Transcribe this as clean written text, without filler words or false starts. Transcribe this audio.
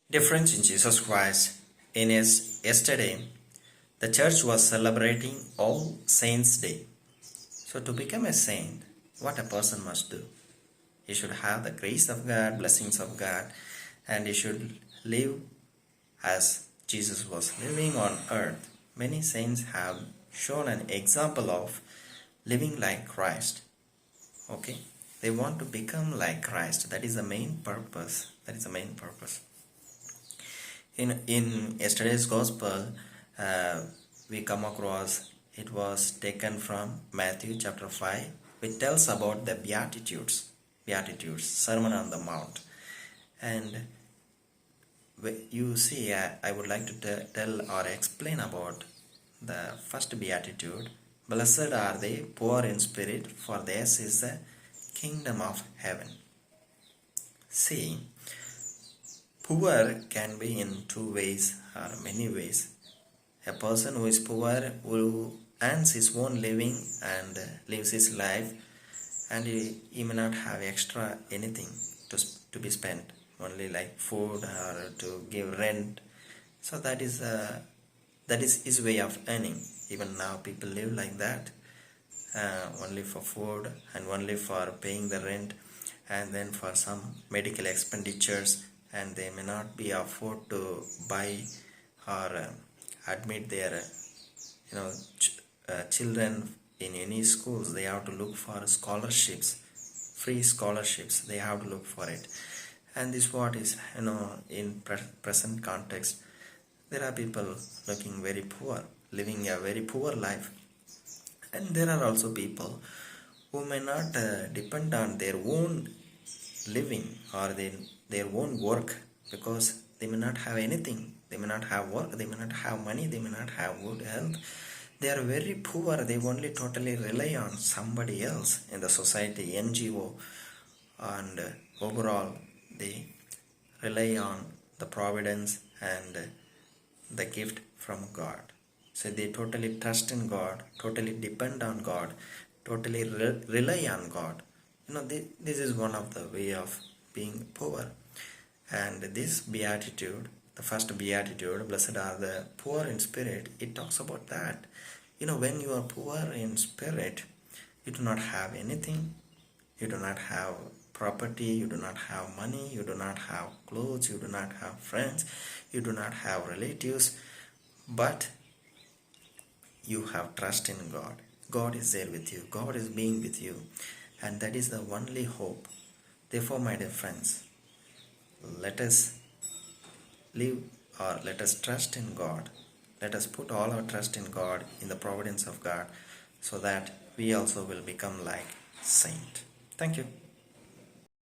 Dear friends in Jesus Christ, yesterday the church was celebrating All Saints' Day. So, to become a saint, what a person must do? He should have the grace of God, blessings of God, and he should live as Jesus was living on earth. Many saints have shown an example of living like Christ. Okay? They want to become like Christ. That is the main purpose. In yesterday's gospel, we come across it was taken from Matthew chapter 5, which tells about the Beatitudes, Sermon on the Mount. And you see, I would like to tell or explain about the first Beatitude. Blessed are they poor in spirit, for theirs is the kingdom of heaven. See, poor can be in two ways or many ways. A person who is poor, who earns his own living and lives his life, and he may not have extra anything to be spent, only like food or to give rent. So that is his way of earning. Even now people live like that, only for food and only for paying the rent, and then for some medical expenditures, and they may not be afford to buy or admit their children in any schools. They have to look for scholarships, free scholarships. They have to look for it. And this what is in present context, there are people looking very poor, living a very poor life, and there are also people who may not depend on their own living or their own work, because they may not have anything. They may not have work, they may not have money, they may not have good health. They are very poor. They only totally rely on somebody else in the society, NGO, and overall they rely on the providence and the gift from God. So they totally trust in God, totally depend on God, totally rely on God. This is one of the way of being poor. And this beatitude, the first beatitude, blessed are the poor in spirit, it talks about that. When you are poor in spirit, you do not have anything, you do not have property, you do not have money, you do not have clothes, you do not have friends, you do not have relatives, but you have trust in God. God is there with you, God is being with you, and that is the only hope. Therefore, my dear friends, let us live, or let us trust in God. Let us put all our trust in God, in the providence of God, so that we also will become like saint. Thank you.